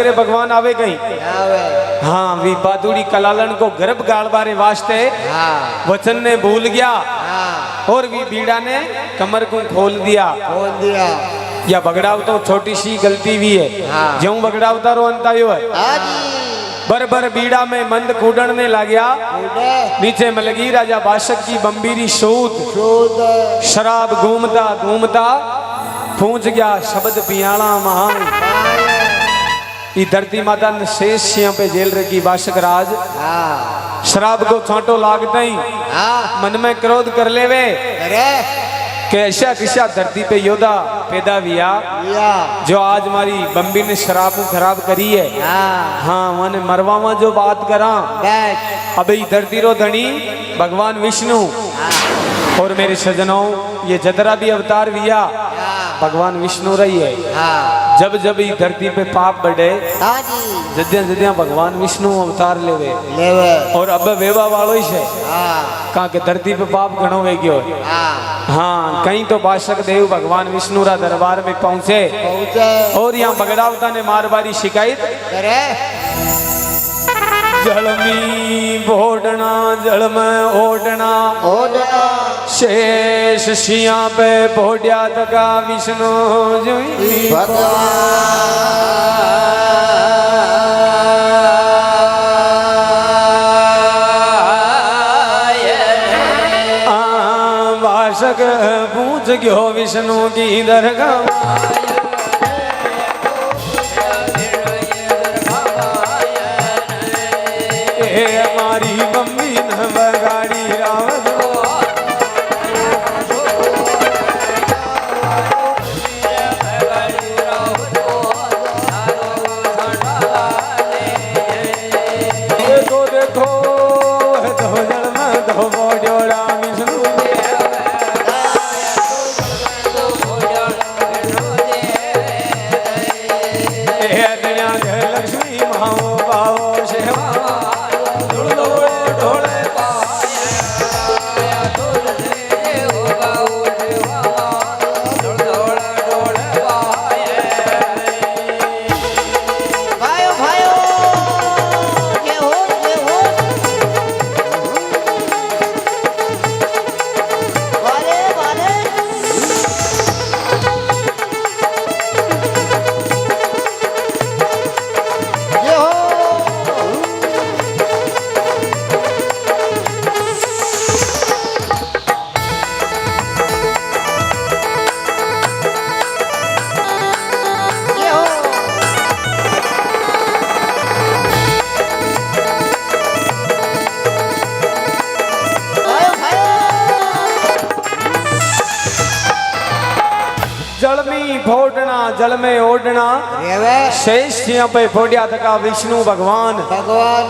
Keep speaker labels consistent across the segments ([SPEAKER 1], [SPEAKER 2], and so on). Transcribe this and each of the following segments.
[SPEAKER 1] तेरे भगवान आवे गई। हाँ वी बादुड़ी कलालन को गर्भ गाल बारे वास्ते वचन ने भूल गया और वी बीड़ा ने कमर को खोल दिया। या बगड़ाव तो छोटी सी गलती भी है। जो बगड़ावता रो अंतायो है। बर बीड़ा में मंद कूदने लग्या। नीचे में लगी राजा बाशक की बम्बीरी सूद। शराब घूमता घूमता पहुंच गया शब्द पियाला महान। ये धरती माता ने शेष सिया पे जेल रखी बाशक राज। शराब को छांटो लागते ही मन में क्रोध कर लेवे कि ऐसा किसा धरती पे योद्धा पैदा हुआ जो आज हमारी बम्बी ने शराब खराब करी है। हाँ मैंने मरवा जो बात करा अब धरती रो धनी भगवान विष्णु और मेरे सजनों ये जतरा भी अवतार हुआ भगवान विष्णु रही है। जब जब ये धरती पे पाप बढ़े जद्या जद्या भगवान विष्णु अवतार लेवे और अब वेवा वालो ही से कहा के धरती पे पाप घणो वे गयो। हाँ कहीं तो बाशक देव भगवान विष्णु रा दरबार में पहुंचे और यहाँ बगड़ावता ने मारबारी शिकायत जल में भोडना जल में ओडना शेष सिया पे भोड्या तका विष्णु जुई बाशक पूछ गयो विष्णु की दरगाह। हमारी मम्मी न बगाड़ी रावण देखो देखो दो जल में दो बोड़ा विष्णु लक्ष्मी माओ बाओ शेवा जल में फोड़ना जल में ओढ़ना शेष पे फोड़िया तका विष्णु भगवान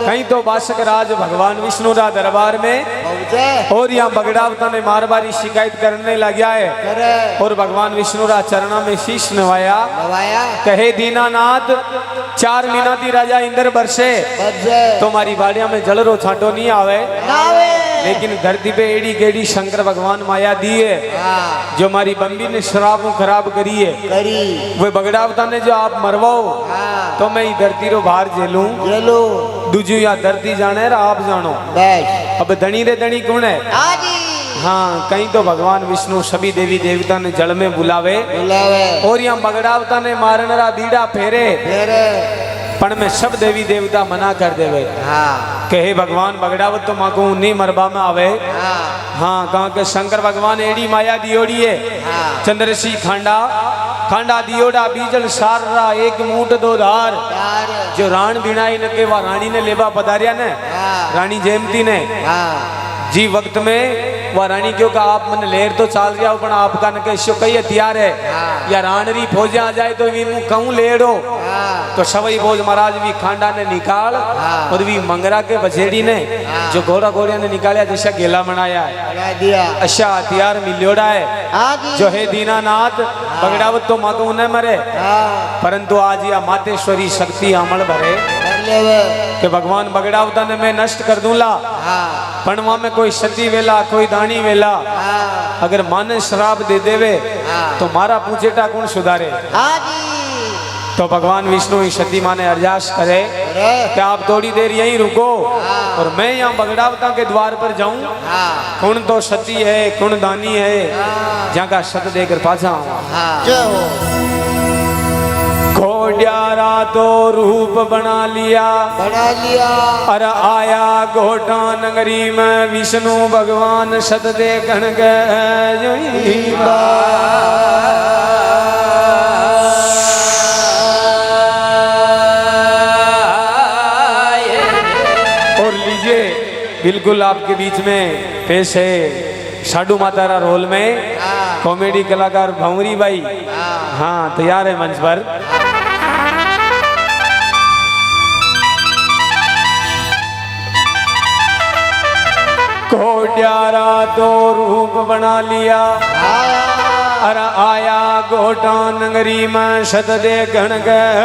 [SPEAKER 1] कहीं तो बाशक राज भगवान विष्णु रा दरबार में और यहाँ बगड़ावता ने मारबारी शिकायत करने लग है और भगवान विष्णु रा चरणा में शीश नवाया कहे दीनानाथ 4 महीना थी राजा इंद्र बरसे तो हमारी बाड़िया में जल रो छांटो नहीं आवे लेकिन धरती पे एड़ी गेड़ी शंकर भगवान माया दी है जो हमारी बम्बी ने शराब खराब करी है वो बगड़ावता ने जो आप मरवाओ तो मैं ये धरती रो बाहर जेलू दूजू या धरती जाने आप जानो अब धनी रे धनी कौन है। हाँ कहीं तो भगवान विष्णु सभी देवी देवता ने जल में बुलावे और यहाँ बगड़ावता ने मारनरा बीड़ा फेरे पण में सब देवी देवता मना कर देवे कहे भगवान बगड़ावत तो माको नहीं मरबा में आवे। हाँ कहा के शंकर भगवान एड़ी माया दियोड़ी है चंद्रसी खांडा खांडा दियोड़ा बीजल सारा एक मूठ दो धार जो राण बिनाई न के वह रानी ने लेवा पधारिया ने रानी जयमती ने जी वक्त में वह रानी क्यों का आप मन लेर तो चाल रहा हो आपका न कैसो कई हथियार है या रानरी फौज आ जाए तो वी कहूँ लेड़ो तो सवई फौज महाराज भी खांडा ने निकाल और भी मंगरा के बछेड़ी ने जो घोड़ा घोड़िया ने निकाला जैसा गेला बनाया अच्छा हथियार मिलोड़ा है जो है दीनानाथ बगड़ावत तो माको न मरे परंतु आज या मातेश्वरी शक्ति अमल भरे कि भगवान बगड़ावता ने मैं नष्ट कर दूंला पणवा में कोई सती वेला कोई दानी वेला अगर माने श्राप दे देवे तो मारा पूछेटा कौन सुधारे। तो भगवान विष्णु ही सती माँ ने अरदास करे कि आप थोड़ी देर यहीं रुको और मैं यहाँ बगड़ावता के द्वार पर जाऊं। कौन तो सती है कौन दानी है जहाँ का सत देकर पाछा आऊं। घोड़ियारा तो रूप बना लिया और आया घोटा नगरी में विष्णु भगवान सत देखन गए। और लीजिए बिल्कुल आपके बीच में पेश है साडू मातारा रोल में कॉमेडी कलाकार भंवरी बाई। हाँ तैयार है मंच पर। घोड़ियारा तो रूप बना लिया और आया घोटा नगरी में सत देखन गए।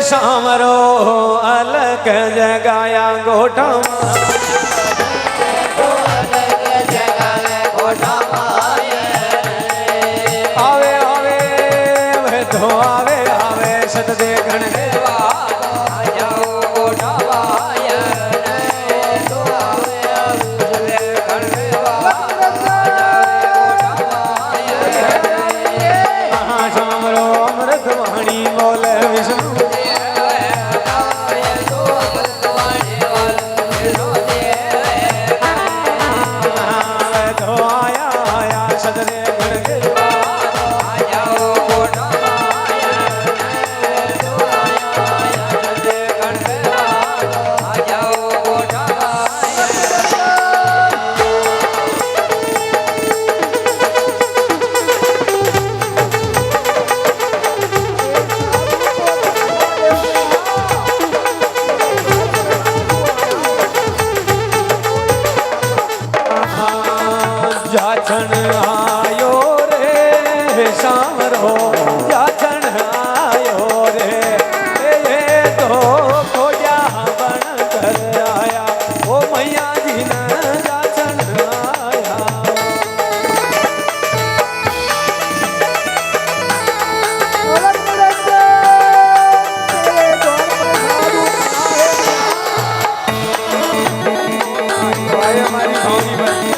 [SPEAKER 1] सामरो अलग जगाया घोटा सत देखन सामरो अमृत वाणी बोले विष्णु तो आया सत देखन जाचन आयो रे सामरो जाचन आयो रे ये तो खोजा बन कर आया ओ मैया जी ने जाचन आया। हमारी भावनी बनी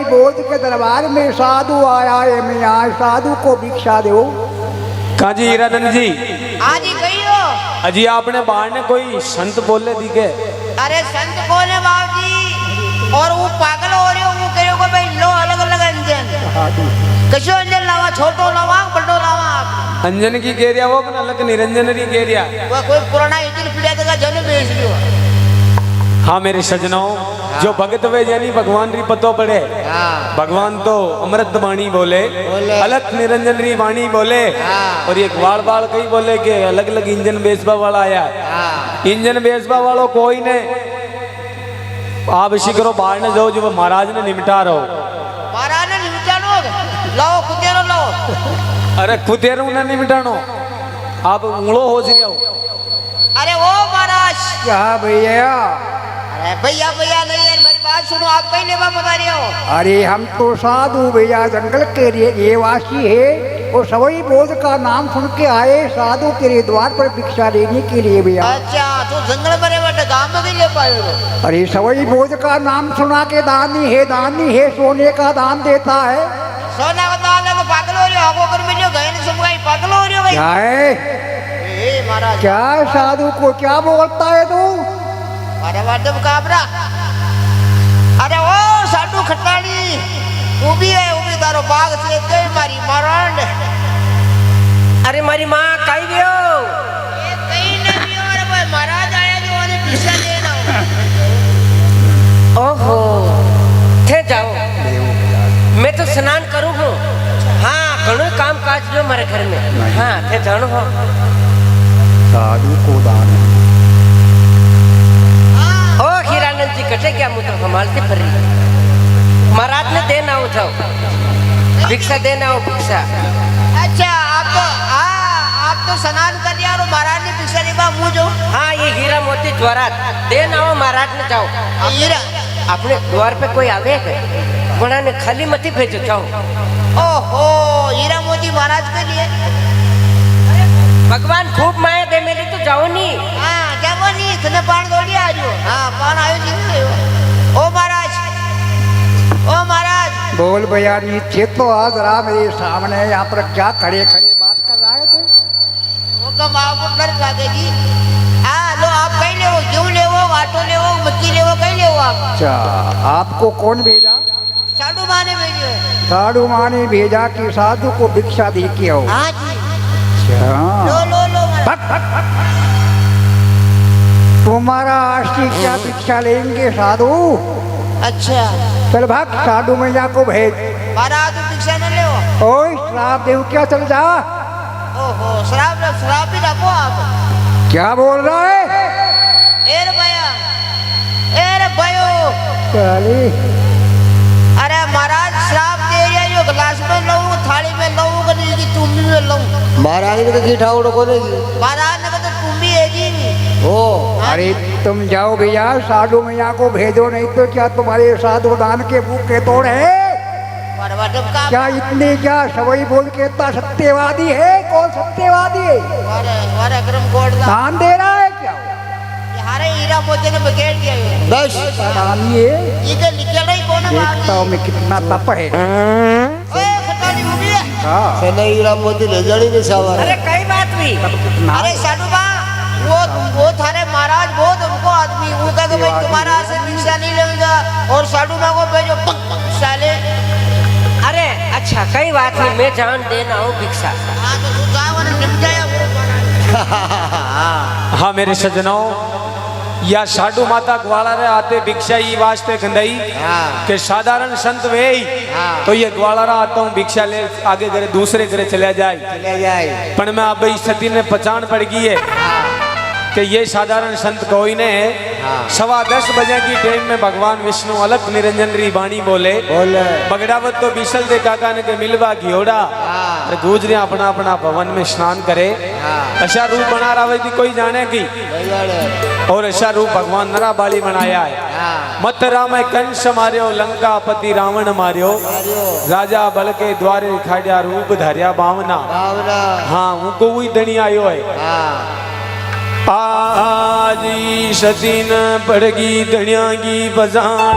[SPEAKER 2] बोध के दरबार में साधु आया है, मैं आज साधु को भिक्षा दो।
[SPEAKER 1] काजी हीरानंद जी
[SPEAKER 2] आज ही कहियो
[SPEAKER 1] अजी आपने बाहर ने कोई संत बोले दिखे?
[SPEAKER 2] अरे संत कौन है बाबू जी? और वो पागल हो रहे हो, वो कहो को भाई लो अलग अलग अंजन, कशो अंजन लावा, छोटो लावा, बड़ो लावा।
[SPEAKER 1] अंजन की कह रिया वो अपन अलग निरंजन की कह रिया
[SPEAKER 2] वो कोई पुराना इंजन पीड़ा देगा जन बेच लियो।
[SPEAKER 1] हाँ मेरे सजनों, जो भगत वे यानी भगवान री पतो पड़े। भगवान तो अमृत वाणी बोले, अलग निरंजन री वाणी बोले, और ये वाल वाल कई बोले के अलग अलग इंजन बेचबा वाला आया। इंजन बेचबा वालों कोई ने आप इसी करो बाहर ने जाओ, जो महाराज ने निमटा रहो।
[SPEAKER 2] महाराज ने निमटानो लाओ, कुतेरो लाओ।
[SPEAKER 1] अरे कुतेरो ने निमटानो, आप उंगलो हो जी हो।
[SPEAKER 2] अरे ओ महाराज
[SPEAKER 3] क्या भैया?
[SPEAKER 2] अरे भैया भैया नहीं है, मेरी बात सुनो, आप कहीं लेवा बता रहे हो?
[SPEAKER 3] अरे हम तो साधु भैया, जंगल के ये वासी है, और सवई बोध का नाम सुन के आए साधु के द्वार पर भिक्षा लेने के लिए भैया।
[SPEAKER 2] अच्छा तो जंगल में बैठे गांव में भी ले पाए हो?
[SPEAKER 3] अरे सवई बोध का नाम सुना के दानी है, सोने का दान देता है।
[SPEAKER 2] सोना का दान है तो पागल हो रहे हो, अगर मिलो गए नहीं सुन गई, पागल हो रहे हो भाई।
[SPEAKER 3] क्या है?
[SPEAKER 2] ए महाराज
[SPEAKER 3] क्या साधु को क्या बोलता है तू?
[SPEAKER 2] अरे वादम काबरा, अरे ओ साधु खटाड़ी, वो भी है, वो भी तारो बाग से कई मारी मारांड।
[SPEAKER 4] अरे मारी माँ कहीं गयो?
[SPEAKER 2] ये कहीं नहीं भी, और वो महाराज आया जो उन्हें भिक्षा देना।
[SPEAKER 4] ओहो थे जाओ, मैं तो स्नान करूँ हूँ। हाँ घणो काम काज जो मारे घर में। हाँ थे जानो हो।
[SPEAKER 3] साधु को दान।
[SPEAKER 4] ओ हीरानंद जी कटे क्या मुँह तो संभालते फिर रही। महाराज ने देना हो जाओ, भिक्षा देना हो भिक्षा।
[SPEAKER 2] अच्छा आप तो स्नान कर लिया और महाराज ने भिक्षा देगा मुँह जो।
[SPEAKER 4] हाँ ये हीरा मोती ज्वारात देना हो, महाराज ने जाओ।
[SPEAKER 2] हीरा
[SPEAKER 4] अपने द्वार पे कोई आवे है, बड़ा ने खाली मती भेजो जाओ।
[SPEAKER 2] ओहो हीरा मोती महाराज के लिए।
[SPEAKER 4] भगवान खूब माया दे मेरी तो जाओ नहीं।
[SPEAKER 2] हाँ जाओ नहीं, तने पान दौड़ी आ जाओ। हाँ पान आयो जी। ओ महाराज, ओ महाराज।
[SPEAKER 3] बोल भैया, नीचे तो आज रहा मेरे सामने, यहाँ पर क्या खड़े खड़े बात कर रहा है तू?
[SPEAKER 2] वो कम आपको डर लगेगी। हाँ लो आप कहीं ले वो, क्यों ले वो, ऑटो ले वो, मक्की ले वो, कहीं ले वो आप।
[SPEAKER 3] अच्छा आपको कौन भेजा?
[SPEAKER 2] साधु माँ ने भेजे।
[SPEAKER 3] साधु माँ ने भेजा कि साधु को भिक्षा दे के आओ।
[SPEAKER 2] हाँ जी।
[SPEAKER 3] अच्छा
[SPEAKER 2] लो लो लो
[SPEAKER 3] तुम्हारा आशी क्या भिक्षा लेंगे साधु?
[SPEAKER 2] अच्छा
[SPEAKER 3] चल भाग, साधु मैया को भेज।
[SPEAKER 2] महाराज तो भिक्षा न ले वो।
[SPEAKER 3] ओए श्राप देव क्या, चल जा।
[SPEAKER 2] ओहो शराब भी रखो आप।
[SPEAKER 3] क्या बोल रहा है?
[SPEAKER 2] एर भैया, एर भयो।
[SPEAKER 3] चली
[SPEAKER 2] अरे महाराज शराब दे रहे, जो गिलास में लऊं, थाली में लऊं, कहीं की तुम्बी में लऊं।
[SPEAKER 5] महाराज ने की ठाउड़ को नहीं।
[SPEAKER 2] महाराज ने कहा तुम्बी है जी।
[SPEAKER 5] ओ
[SPEAKER 3] अरे तुम जाओ भैया, साधु मैया को भेजो, नहीं तो क्या तुम्हारे साधु दान के भूखे तोड़े हैं? क्या इतने क्या सवई बोल के इतना सत्यवादी है? कौन सत्यवादी है? दान दे रहा है क्या?
[SPEAKER 2] हीरा मोती ने बकेट दिया है।
[SPEAKER 5] बस
[SPEAKER 3] दान ये
[SPEAKER 2] इधर निकल रही कौन है?
[SPEAKER 3] देखता हूँ मैं कितना तप है।
[SPEAKER 2] ओए खटानी उभी है।
[SPEAKER 3] हाँ
[SPEAKER 5] सेना हीरा मोती ले जानी नहीं सावर।
[SPEAKER 4] अरे कई बात भी।
[SPEAKER 2] अरे साधु बा, वो थारे महाराज बहुत हमको आदमी, वो कहा कि भाई तुम्हारा से भिक्षा नहीं लेगा, और साधु माँ को भेजो साले।
[SPEAKER 4] अरे अच्छा कई बात नहीं, मैं जान देना हूँ भिक्षा।
[SPEAKER 2] हाँ तो तू जाओ ना, निपटाया वो।
[SPEAKER 1] हाँ मेरे सजनों, या साधु माता ग्वाला रे आते भिक्षा ही वास्ते कंदई के साधारण संत वे तो ये ग्वाला रा आता हूँ भिक्षा ले, आगे करे दूसरे करे चले जाए। पर मैं अब इस सती ने पहचान पड़ गई है कि ये साधारण संत कोई ने 10:15 बजे की टाइम में भगवान विष्णु अलग निरंजन री वाणी बोले। बगड़ावत तो बिसल दे काका ने के मिलवा घियोड़ा गुजरे अपना अपना भवन में स्नान करे। ऐसा रूप बना रहा है कोई जाने की, और ऐसा रूप भगवान नरा बाली बनाया है। मथुरा में कंस मारियो, लंका पति रावण मारियो, राजा बल के द्वारे खाड़िया रूप धरिया बावना। हाँ उनको वही धनी आयो है। आजी सतीन पड़गी धनिया की बजान,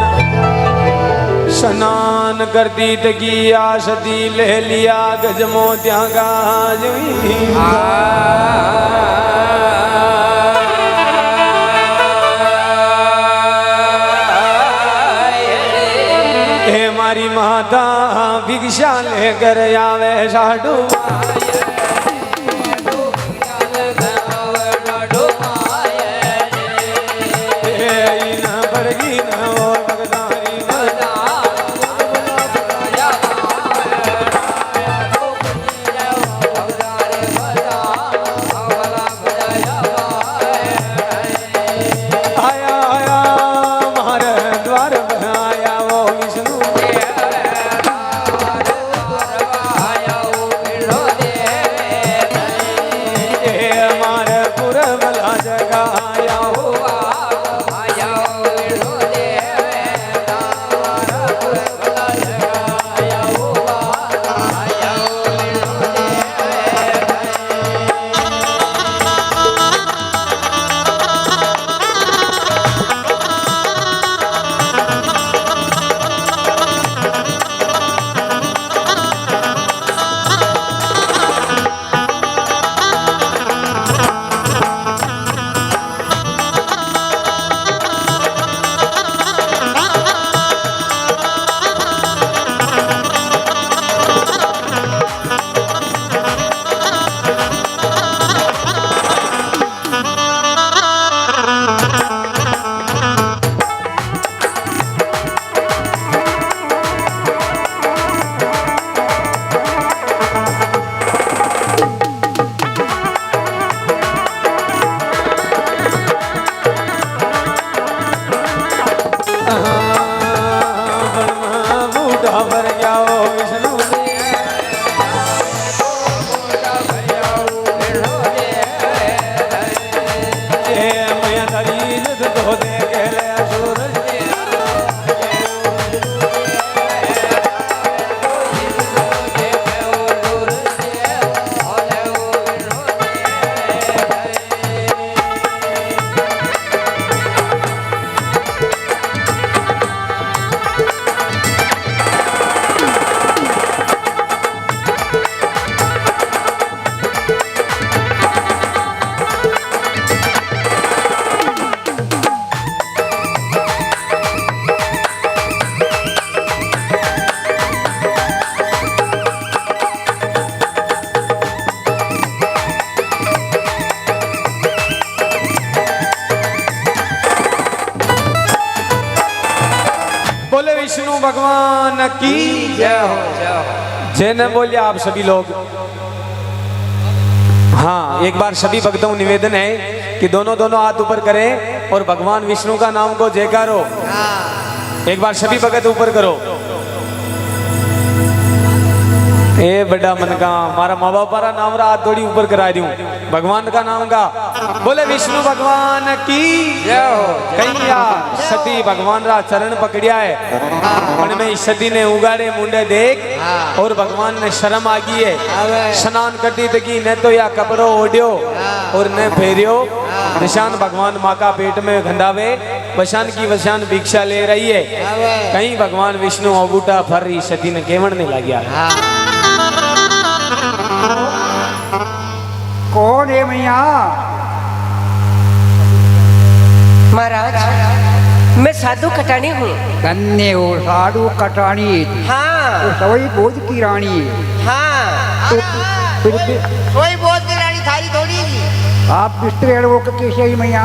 [SPEAKER 1] स्नान कर दी तकी आशदी ले लिया गजमो त्यागा हे मारी माता भिक्षा लेकर आवे साडू विष्णु भगवान की
[SPEAKER 4] जय हो जय हो।
[SPEAKER 1] जय न बोलिए आप सभी लोग। हाँ, एक बार सभी भक्तों निवेदन है कि दोनों हाथ ऊपर करें और भगवान विष्णु का नाम को जयकारो। एक बार सभी भगत ऊपर करो। ए बड़ा मन का मारा माँ बाप का नाम रहा हाथ थोड़ी ऊपर करा दूं, भगवान का नाम का बोले विष्णु भगवान की
[SPEAKER 4] जय हो।
[SPEAKER 1] कैया सती भगवान रा चरण पकड़िया है उनमें सती ने उगाड़े मुंडे देख और भगवान ने शर्म आ गई है। स्नान करती तकी न तो या कपड़ो ओढ़ियो और न फेरियो। निशान भगवान माँ का पेट में गंधावे बशान की वशान भिक्षा ले रही है। कहीं भगवान विष्णु अबूटा फर रही सती ने केवण नहीं लग गया।
[SPEAKER 3] कौन है मैया?
[SPEAKER 4] महाराज मैं साधु कटानी हूँ।
[SPEAKER 3] धन्य हो साधु कटानी।
[SPEAKER 4] हाँ
[SPEAKER 3] तो सवई बोझ की रानी।
[SPEAKER 4] हाँ
[SPEAKER 3] तो फिर
[SPEAKER 2] कोई बोझ की रानी थारी थोड़ी की।
[SPEAKER 3] आप बिस्तर वो कैसे ही मैया?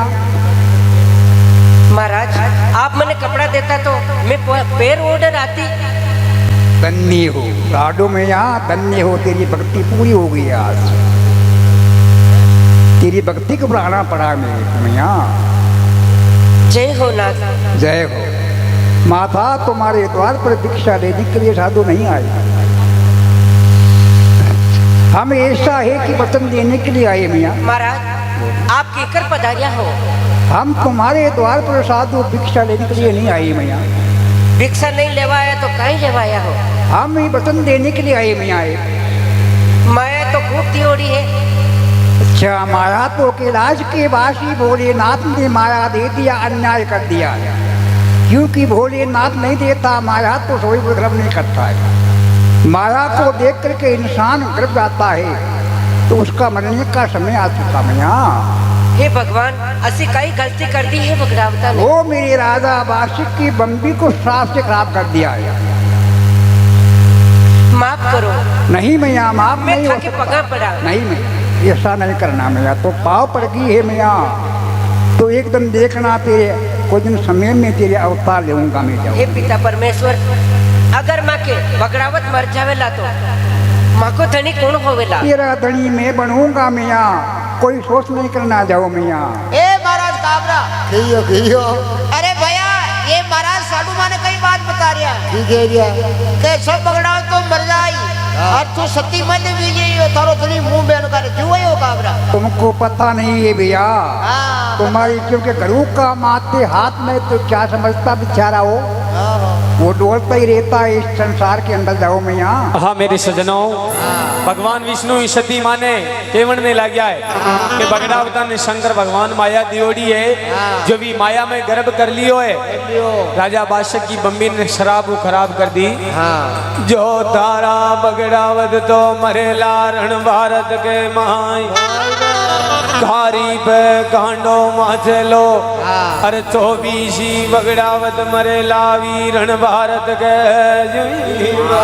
[SPEAKER 4] महाराज आप मैंने कपड़ा देता तो मैं पैर ऑर्डर आती।
[SPEAKER 3] धन्य हो साधु मैया, धन्य हो, तेरी भक्ति पूरी हो गई आज। तेरी भक्ति को बढ़ाना पड़ा मेरे मैया।
[SPEAKER 4] जय हो नाथ।
[SPEAKER 3] जय हो माता। तुम्हारे द्वार पर भिक्षा लेने के लिए साधु नहीं आए, हम ऐसा है कि वचन देने के लिए आए मैया।
[SPEAKER 4] महाराज आप केकर पधारिया हो?
[SPEAKER 3] हम तुम्हारे द्वार पर साधु भिक्षा लेने के लिए नहीं आए मैया।
[SPEAKER 4] भिक्षा नहीं लेवाया तो कहीं लेवाया हो?
[SPEAKER 3] हम ही वचन देने के लिए आए मैया।
[SPEAKER 4] माया तो खूब तियोड़ी है।
[SPEAKER 3] अच्छा, माया तो कैलाश के वासी भोलेनाथ ने माया दे दिया, अन्याय कर दिया। क्योंकि भोलेनाथ नहीं देता माया तो कोई गर्व नहीं करता है। माया को देख करके इंसान गर्व जाता है तो उसका मरने का समय आ चुका मैया।
[SPEAKER 4] हे भगवान असी कई गलती कर दी है बगड़ावता ने।
[SPEAKER 3] वो मेरे राजा बाशिक की बम्बी को श्राप से खराब कर दिया है।
[SPEAKER 4] माफ करो।
[SPEAKER 3] नहीं मैया माफ
[SPEAKER 4] मैं
[SPEAKER 3] नहीं
[SPEAKER 4] था
[SPEAKER 3] हो
[SPEAKER 4] के
[SPEAKER 3] सकता।
[SPEAKER 4] पगा पड़ा।
[SPEAKER 3] नहीं मैं ऐसा नहीं करना मैया, तो पाव पड़ गई है मैया तो एकदम देखना तेरे कुछ दिन समय में तेरे अवतार लेऊंगा मैं जाऊँ।
[SPEAKER 4] हे पिता परमेश्वर अगर माँ के बगड़ावत मर जावेला तो माँ को धनी कौन होवेला?
[SPEAKER 3] तेरा धनी मैं बनूंगा मैया, कोई सोच नहीं करना जाओ मैया।
[SPEAKER 2] ए महाराज काबरा,
[SPEAKER 5] कहियो
[SPEAKER 2] अरे भैया ये महाराज साधु माँ ने कई बात बता रहा है
[SPEAKER 5] ठीक है भैया।
[SPEAKER 2] कि सब बगड़ाओ तो मर जाई और तू सती मन बीजे थारो धनी मुंह बयान कर क्यों है वो काबरा?
[SPEAKER 3] तुमको पता नहीं है भैया,
[SPEAKER 2] हाँ
[SPEAKER 3] तुम्हारी क्योंकि घरों का माते हाथ में तो क्या समझता बेचारा हो, वो डोलता ही रहता है इस संसार के अंदर। जाओ मैया।
[SPEAKER 1] हाँ मेरे सजनों, भगवान विष्णु इस सती माने केवण में लग गया है कि बगड़ावतन शंकर भगवान माया दियोड़ी है जो भी माया में गर्भ कर लियो है। राजा बादशाह की बम्बी ने शराब खराब कर दी। जो तारा बगड़ावत तो मरेला रण भारत के माई घारी पे कांडो माचलो अरे 24 बगड़ावत मरेला वीरण भारत के जुईवा।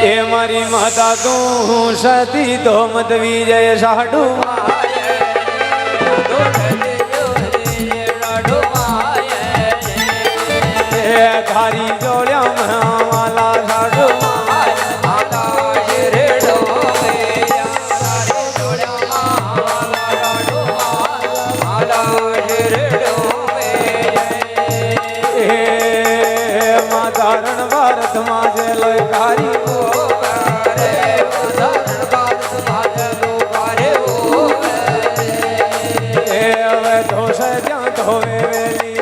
[SPEAKER 1] ए मारी माता तू सती तो मत विजय साडू घारी जोड़िया वाला साडू माधारण भारत माजे लकारी दोष जात होवे वेली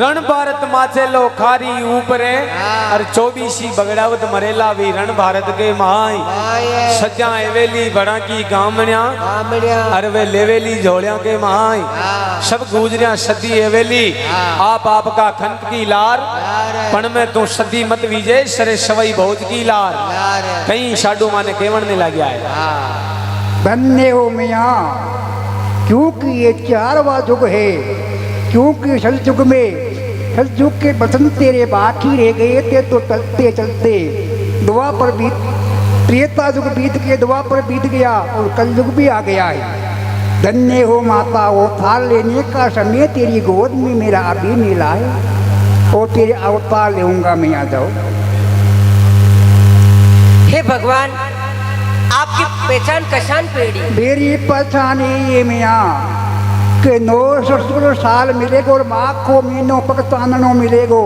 [SPEAKER 1] रण भारत माचेलो खारी ऊपरे और 24 बगड़ावत मरेला भी रण भारत के माई सजा एवेली बड़ा की गामण्या और वे लेवेली झोलिया के माई सब गुजरिया सदी एवेली आप का खंत की लार पण में तू सदी मत विजय सरे सवई भोज की लार कहीं साडू माने केवण ने लग गया है।
[SPEAKER 3] धन्य हो मैया, क्योंकि ये 4वां युग है, क्योंकि सलयुग में सलयुग के बसंत तेरे बाकी रह गए थे तो चलते चलते दुआ पर बीत त्रेता युग बीत के दुआ पर बीत गया और कलयुग भी आ गया है। धन्य हो माता, अवतार लेने का समय तेरी गोद में मेरा अभी मिला है और तेरे अवतार लेऊंगा मैं। आ जाओ।
[SPEAKER 4] हे भगवान आपकी पहचान कशान पेड़ी?
[SPEAKER 3] मेरी पहचान ये मैया कि 900 साल मिलेगो और माँ को महीनों पक चाननों मिलेगो।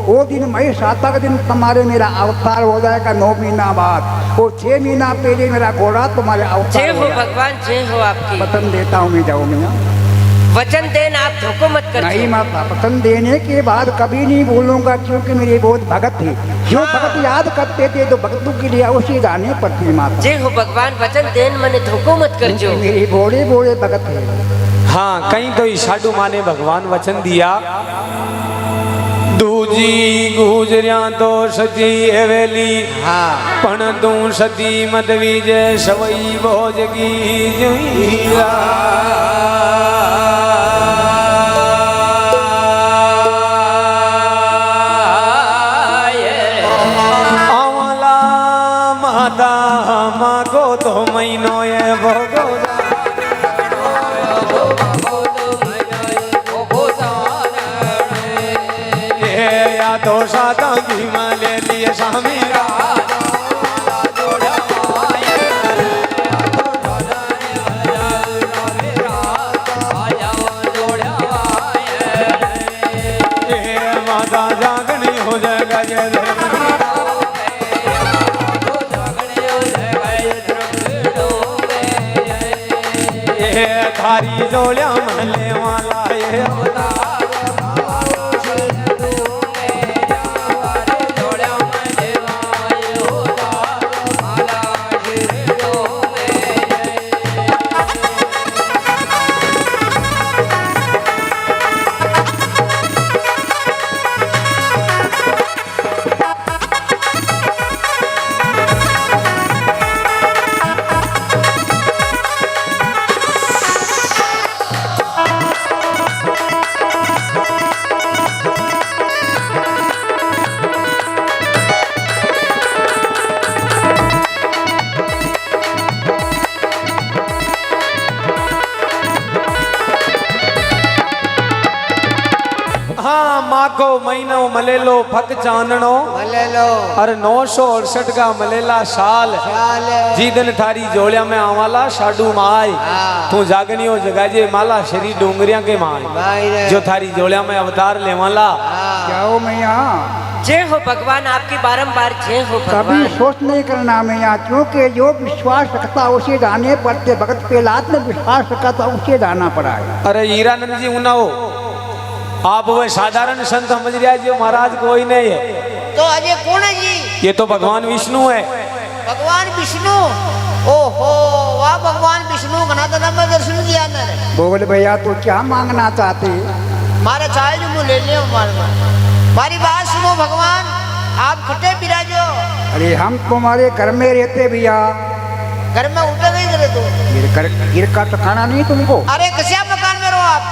[SPEAKER 3] वो दिन मई 7 दिन तुम्हारे मेरा अवतार हो जाएगा 9 महीना बाद, और 6 महीना पहले मेरा घोड़ा तुम्हारे
[SPEAKER 4] जय
[SPEAKER 3] अवतार
[SPEAKER 4] हो
[SPEAKER 3] हो जाएगा।
[SPEAKER 4] भगवान जय हो आपकी।
[SPEAKER 3] पतन देता हूँ मैं, जाओ मैया।
[SPEAKER 4] वचन देना आप धोखो मत कर।
[SPEAKER 3] नहीं माता, पतन देने के बाद कभी नहीं भूलूंगा, क्योंकि मेरे बहुत भगत थे जो भगत याद करते थे तो भक्तों के लिए अवश्य जाने पड़ती माता।
[SPEAKER 4] जय हो भगवान, वचन देन मने धोखो मत कर जो।
[SPEAKER 3] मेरे बोले बोले भगत थे।
[SPEAKER 1] हाँ कहीं तो साडू माँ ने भगवान वचन दिया, दूजी गुजरिया तो सती हवेली पण तू सती मत विजय सवई भोज की जुईरा। मागो तो महीनो ये भोगो ये या तो सातों की माले लिए स्वामी माता जागनी हो जाएगा ये थारी जोड़िया महले वाला ये हाँ माँ को महीनो मलेलो फक चांदनो
[SPEAKER 5] मलेलो
[SPEAKER 1] और 968 का मलेला साल
[SPEAKER 5] चाल
[SPEAKER 1] जी दिन थारी जोड़िया में आवाला साडू माई
[SPEAKER 5] हाँ।
[SPEAKER 1] तू जागनी हो जगाजे माला शरी डोंगरिया के माई
[SPEAKER 5] भाई रे
[SPEAKER 1] जो थारी जोड़िया में अवतार लेवाला
[SPEAKER 5] हाँ।
[SPEAKER 3] जाओ मैया
[SPEAKER 4] जय हो भगवान, आपकी बारंबार जय हो
[SPEAKER 3] कभी
[SPEAKER 4] भगवान।
[SPEAKER 3] सोच नहीं करना मैया, क्योंकि जो विश्वास रखता उसे जाने पड़ते भगत पे लात में विश्वास रखा था उसे जाना पड़ा है।
[SPEAKER 1] अरे हीरानंद जी उना हो आप वो साधारण संत समझ रहा जी महाराज कोई नहीं है,
[SPEAKER 2] तो अजय कौन है जी?
[SPEAKER 1] ये तो भगवान विष्णु है।
[SPEAKER 2] भगवान विष्णु। ओहो वाह, भगवान विष्णु घना तो मैं दर्शन किया ना रे।
[SPEAKER 3] बोल भैया तो क्या मांगना चाहते?
[SPEAKER 2] मारा चाय जो मुँह ले लिया मारी बात सुनो भगवान, आप खटे बिराजो।
[SPEAKER 3] अरे हम तुम्हारे घर में रहते भैया।
[SPEAKER 2] घर में उठे नहीं करे तो
[SPEAKER 3] गिर का ठिकाना नहीं तुमको।
[SPEAKER 2] अरे किसी मकान में रहो आप?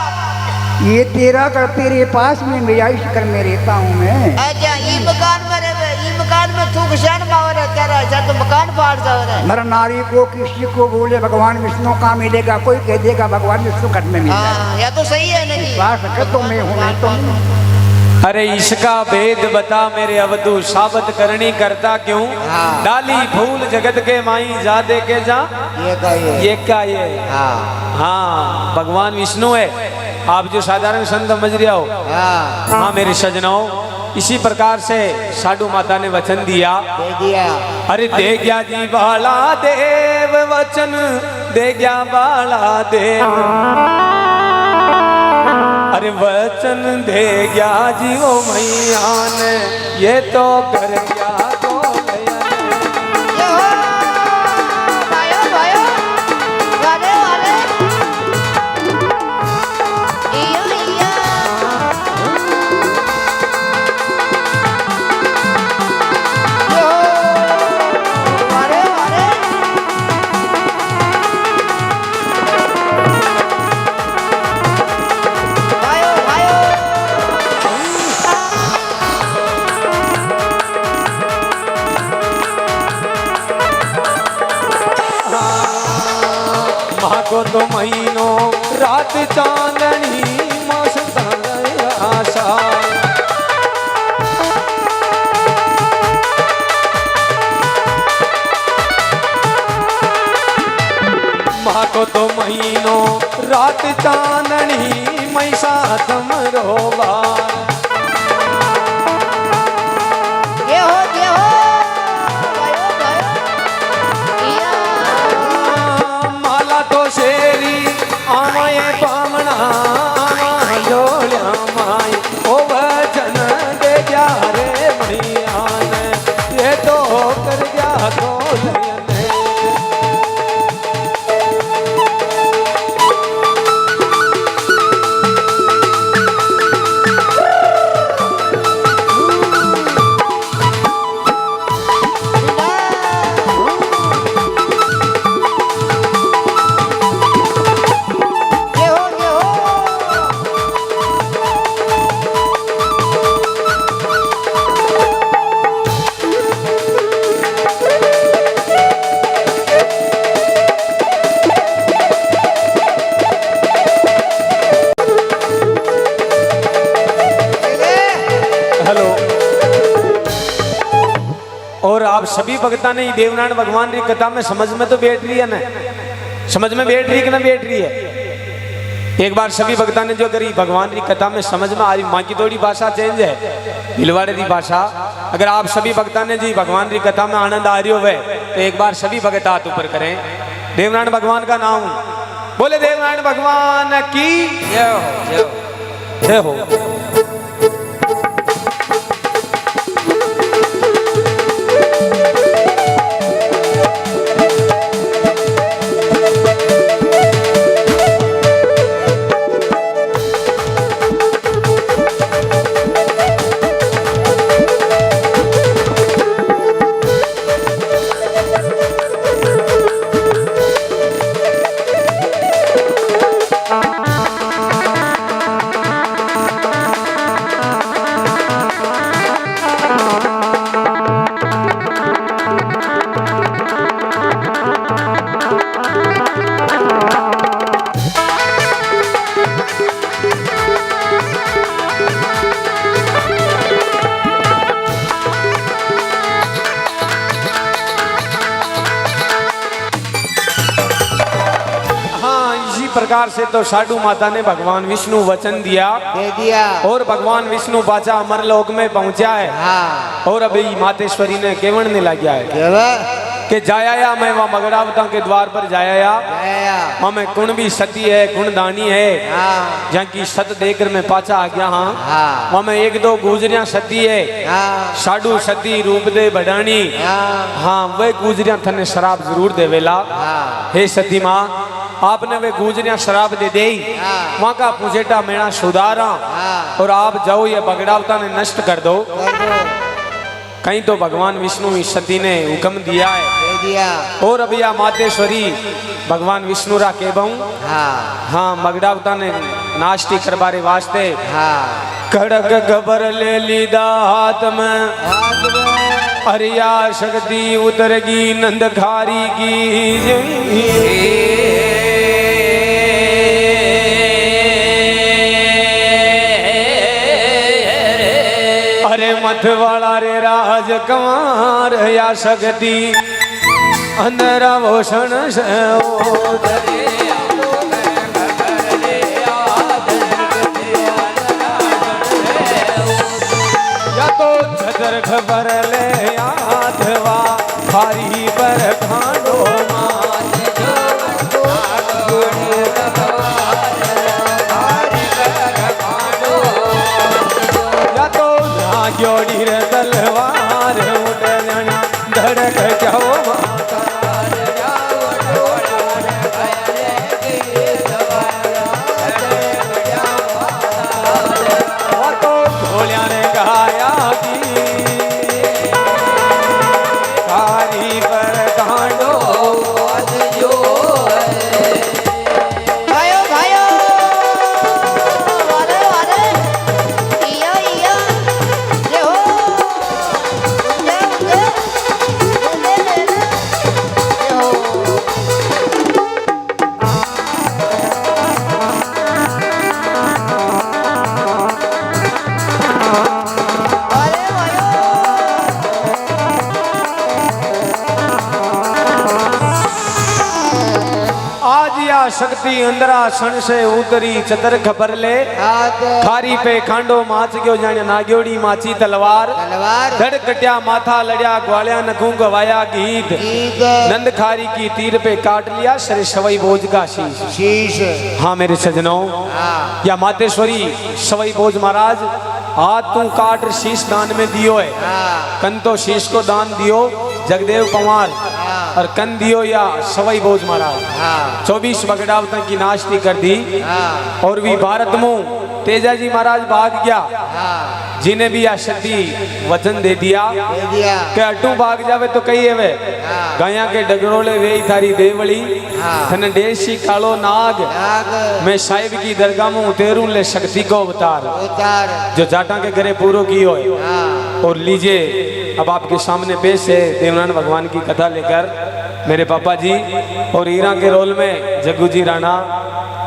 [SPEAKER 3] ये तेरा घर तेरे पास में भैया, इस घर में रहता हूँ मैं।
[SPEAKER 2] अच्छा ये मकान में रहे, ये मकान में तू किसान पावर रहता रहा, अच्छा तो मकान फाड़ जाओ रे।
[SPEAKER 3] नर नारी को किसी को बोले भगवान विष्णु का मिलेगा, कोई कह देगा भगवान विष्णु घर में मिलेगा।
[SPEAKER 2] हाँ या तो सही है ना जी।
[SPEAKER 3] बात रखे तो मैं हूँ, मैं तुम।
[SPEAKER 1] अरे इसका भेद बता मेरे अवधु, साबत करनी करता क्यों?
[SPEAKER 5] हाँ।
[SPEAKER 1] डाली फूल जगत के माई जा दे के जा, ये का ये।
[SPEAKER 5] हाँ
[SPEAKER 1] हाँ भगवान विष्णु है, आप जो साधारण संत समझ रहे हो।
[SPEAKER 5] हाँ
[SPEAKER 1] हाँ मेरे सजनों, इसी प्रकार से साधु माता ने वचन दिया।
[SPEAKER 5] दे दिया।
[SPEAKER 1] अरे दे गया जी बाला देव वचन, दे गया बाला देव। अरे वचन दे गया जी वो मैया ने, ये तो कर गया तो
[SPEAKER 2] ये हो भाइयों भाइयों वाले वाले इया इया ये हो वाले वाले भाइयों भाइयों
[SPEAKER 1] माँ को तो महीनो रात चांदनी मस्त आशा। माँ को तो महीनो रात चांदनी मैसा तमरो बार।
[SPEAKER 2] ये हो भाइयों भाइयों इया
[SPEAKER 1] माला तो शेरी आमाए पामना आमा जोड़िया माई, ओ वचन दे गया रे मैया ने, ये तो कर गया तो लयन।
[SPEAKER 2] ये हो
[SPEAKER 1] आप सभी भक्ता ने देवनारायण भगवान की कथा में समझ में तो बैठ रही है ना, समझ में बैठ रही है कि ना बैठ रही है? एक बार सभी भक्ता ने जो करी भगवान की कथा में समझ में आ रही, माँ की थोड़ी भाषा चेंज है, भिलवाड़े की भाषा। अगर आप सभी भक्ता ने जी भगवान की कथा में आनंद आ रही हो वे तो एक बार सभी भक्त हाथ ऊपर करें, देवनारायण भगवान का नाम बोले, देवनारायण भगवान की
[SPEAKER 4] जय हो,
[SPEAKER 1] जय हो। प्रकार से तो साधु माता ने भगवान विष्णु वचन दिया,
[SPEAKER 5] दे दिया।
[SPEAKER 1] और भगवान विष्णु पाचा अमर लोक में पहुंचा है।
[SPEAKER 5] हाँ।
[SPEAKER 1] और अभी मातेश्वरी ने केवड़ने लग गया है
[SPEAKER 5] केवल
[SPEAKER 1] कि जाया मैं वहाँ मगरावता के द्वार पर जाया, वहाँ में कुण भी सती है, कुण दानी है,
[SPEAKER 5] हाँ।
[SPEAKER 1] जहाँ की सत देकर मैं पाचा आ गया। हाँ,
[SPEAKER 5] हाँ।
[SPEAKER 1] वहाँ में एक दो गुजरियां सती है,
[SPEAKER 5] हाँ।
[SPEAKER 1] साधु सती रूप दे बढ़ानी।
[SPEAKER 5] हाँ।
[SPEAKER 1] हाँ, वे गुजरियां थने शराब जरूर देवेला।
[SPEAKER 5] हाँ।
[SPEAKER 1] हे सती माँ, आपने वे गुजरियां शराब दे दी,
[SPEAKER 5] हाँ।
[SPEAKER 1] वहाँ का पुजेटा मेरा सुधारा,
[SPEAKER 5] हाँ।
[SPEAKER 1] और आप जाओ ये बगड़ावता ने नष्ट कर दो।
[SPEAKER 5] कर दो।
[SPEAKER 1] कहीं तो भगवान विष्णु इस सती ने हुक्म दिया है,
[SPEAKER 5] दे दिया।
[SPEAKER 1] और अभी आ मातेश्वरी भगवान विष्णु रा के बहु।
[SPEAKER 5] हाँ।
[SPEAKER 1] हाँ, मगड़ावता ने नाश्ती करवारे वास्ते
[SPEAKER 5] हाँ।
[SPEAKER 1] खड़क खबर ले लीदा हाथ में,
[SPEAKER 5] हाथ में।
[SPEAKER 1] अरिया शक्ति उतरगी नंदखारी की। अरे मथ वाला रे राज कंवर या शक्ति अंदर भूषण से या तो छतर खबर ले यादवा भारी पर खांडो या तो ना जोड़ी रे तलवार उड़ना धड़क जाओ माता। तो ढोलिया ने गाया कारी पर कांडो
[SPEAKER 2] भाइयो भाइयो, अरे अरे, इया इया, ये हो, ये ले, ये हो। अरे भाइयो,
[SPEAKER 1] आज या शक्ति अंदरा सन से उतरी चतर खबर ले
[SPEAKER 5] हाथ।
[SPEAKER 1] खारी पे खांडो माच गयो जाने नाग्योड़ी माची तलवार
[SPEAKER 5] तलवार।
[SPEAKER 1] धड़ कट्या माथा लड़या ग्वालिया नखों गवाया गीत
[SPEAKER 5] गीत।
[SPEAKER 1] नंद खारी की तीर पे काट लिया सरे सवई बोझ का शीश।
[SPEAKER 5] शीश।
[SPEAKER 1] हाँ मेरे सजनों,
[SPEAKER 5] हाँ।
[SPEAKER 1] या मातेश्वरी सवई बोझ महाराज हाथ तू काट शीश दान में दियो है।
[SPEAKER 5] हाँ।
[SPEAKER 1] कन तो शीश को दान दियो जगदेव पंवार, और कन दियो या सवई बोझ महाराज।
[SPEAKER 5] हाँ।
[SPEAKER 1] 24 बगड़ावतों की नाश्ती कर दी।
[SPEAKER 5] हाँ।
[SPEAKER 1] और भी भारत में तेजा जी महाराज भाग गया,
[SPEAKER 5] हाँ।
[SPEAKER 1] जिन्हें भी आशक्ति वचन दे दिया
[SPEAKER 5] दे दिया।
[SPEAKER 1] के अटू भाग जावे तो कही है वे
[SPEAKER 5] हाँ।
[SPEAKER 1] गाया के डगरोले वे थारी देवली।
[SPEAKER 5] हाँ।
[SPEAKER 1] थने देशी कालो नाग
[SPEAKER 5] नाग।
[SPEAKER 1] मैं साहिब की दरगाह में उतेरू ले शक्ति को अवतार
[SPEAKER 5] उतार।
[SPEAKER 1] जो जाटा के घरे पूरो की हो।
[SPEAKER 5] हाँ।
[SPEAKER 1] और लीजिए अब आपके सामने पेश है देवनारायण भगवान की कथा लेकर मेरे पापा जी और हीरा के रोल में जग्गू जी राणा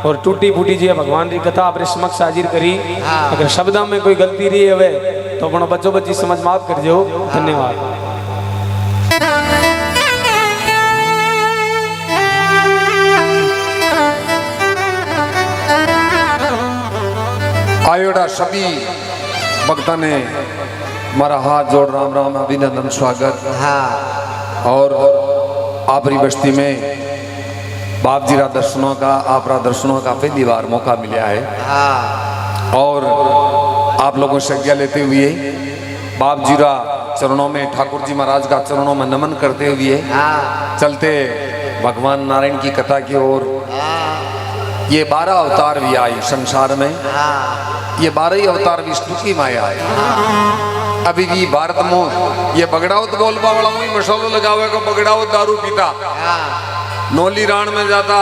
[SPEAKER 1] और टूटी फूटी जी भगवान की कथा अपने समक्ष हाजिर करी।
[SPEAKER 5] हाँ।
[SPEAKER 1] अगर शब्दों में कोई गलती रही है तो अपना बच्चों बच्ची समझ माफ कर दो। धन्यवाद।
[SPEAKER 6] आयोड़ा सभी भक्तों ने हमारा हाथ जोड़ राम राम अभिनंदन स्वागत।
[SPEAKER 5] हाँ
[SPEAKER 6] और आपरी बस्ती में बाप जीरा दर्शनों का आपरा दर्शनों का पहली बार मौका मिला है।
[SPEAKER 5] हाँ
[SPEAKER 6] और आप लोगों से आज्ञा लेते हुए बाप जीरा चरणों में ठाकुर जी महाराज का चरणों में नमन करते हुए
[SPEAKER 5] हाँ
[SPEAKER 6] चलते भगवान नारायण की कथा की ओर। ये 12 अवतार भी आई संसार में।
[SPEAKER 5] हाँ
[SPEAKER 6] ये 12 ही अवतार विष्णु की माया है। अभी भी भारत में ये बगड़ावत बोलबा वाला मुई मसालो लगावे को बगड़ावत दारू पीता, नौली राण में जाता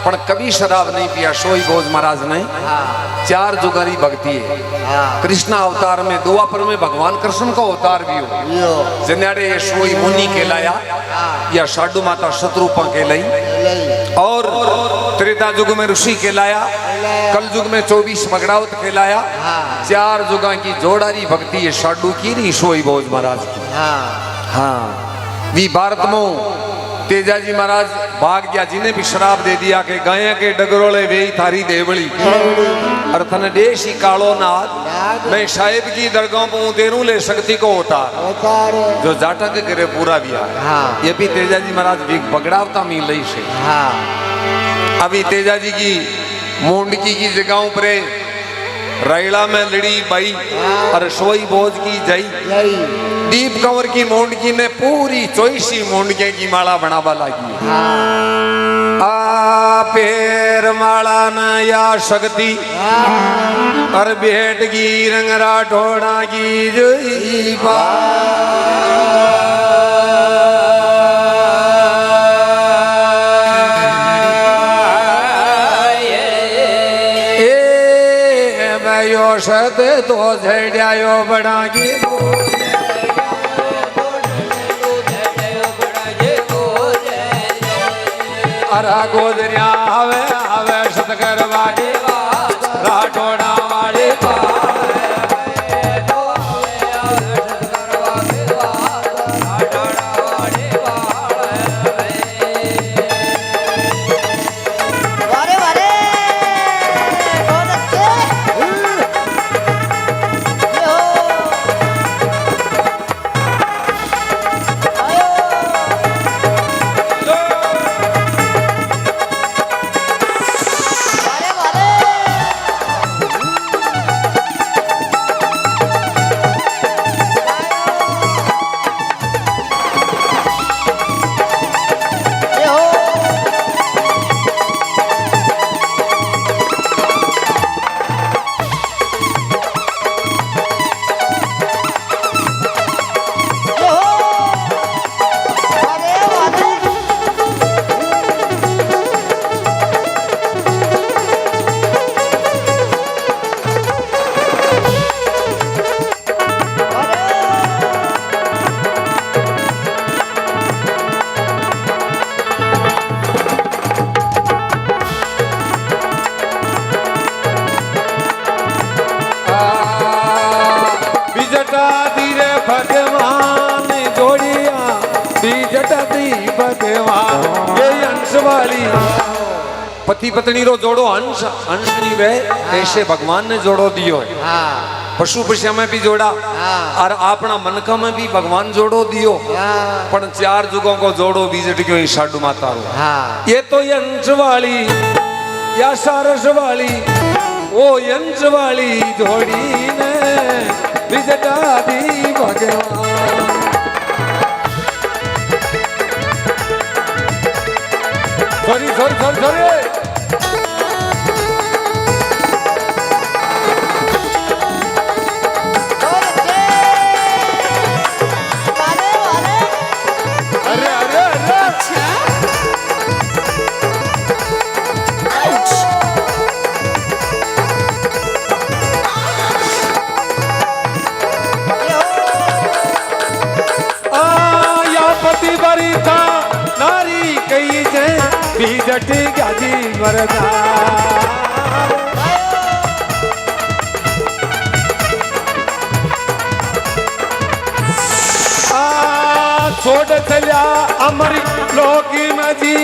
[SPEAKER 6] पर कभी शराब नहीं पिया। सोई भोज महाराज ने 4 जुगारी भक्ति है। कृष्णा अवतार में द्वापर में भगवान कृष्ण का अवतार भी हो जन्याड़े ये सोई मुनि कहलाया या साधु माता शत्रुपा कहलाई। और त्रेता युग में ऋषि कहलाया, कल युग में 24 बगड़ावत कहलाया। 4 जुगा की जोड़ारी भक्ति है साधु की नहीं सोई भोज महाराज की। हाँ वी भारत में तेजाजी महाराज भाग गया जिन्हें भी शराब दे दिया कि गाय के डगरोले वे थारी देवली और थन देश ही कालो नाद मैं साहिब की दरगाह पर तेरू ले शक्ति को उतार जो जाटक करे पूरा भी आ। ये भी तेजाजी महाराज भी बगड़ावता में लई से। अभी तेजाजी की मुंडकी की जगहों पर रायला में लड़ी बाई और सोई भोज की जई दीप कंवर की मोंडकी ने पूरी 24 मोंडके की माला बनावा लगी। आ पेर माला न या शक्ति और भेट की रंगरा ठोड़ा की जोई बा सत तो झड़ियायो बड़ागी अरा गोदरिया आवे आवे सतकर वाली राठोड़ा वाली
[SPEAKER 2] वारे वारे बहुत अच्छे ये हो आयो वारे वारे ये हो ये हो वारे वारे
[SPEAKER 1] बिजटा धीरे भगवान जोड़िया बिजटा दी भगवान ये अंश वाली पति पत्नी रो जोड़ो अंश अंश नहीं वे ऐसे भगवान ने जोड़ो दियो है। पशु पश्या में भी जोड़ा और अपना मनका में भी भगवान जोड़ो दियो पर 4 जुगों को जोड़ो बिजट क्यों साधु माता रो। ये तो अंश वाली या सारस वाली वो अंश वाली जोड़ी ने बिजटा दी भगवान। सॉरी सॉरी सॉरी सॉरी
[SPEAKER 2] बहुत अच्छे वारे वारे
[SPEAKER 1] अरे अरे अरे या पति बरी था नारी कई जे बिजट गाजी मरदा छोड़ चलिया अमर लोकी मजी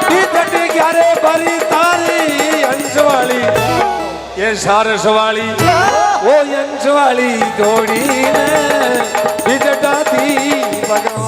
[SPEAKER 1] बिजट ग्यारे बरी तारी अंश वाली सारस वाली वो यंश वाली जोड़ी ने विजटा थी भगवान।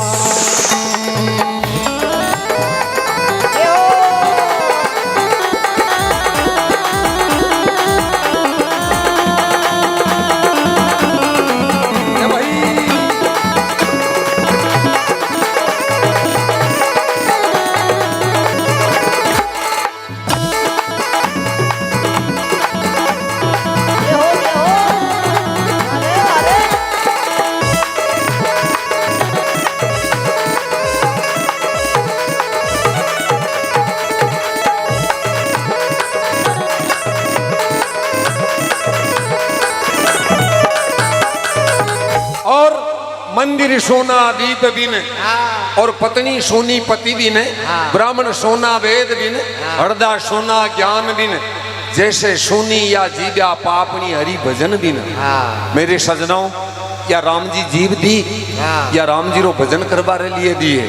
[SPEAKER 6] मंदिर सोना दीप बिन और पत्नी सोनी पति बिन ब्राह्मण सोना वेद बिन हरदा सोना ज्ञान बिन जैसे सोनी या जीव्या पापनी हरि भजन बिन। मेरे सजनों या राम जी जीव दी या राम जी रो भजन करवा लिए दिए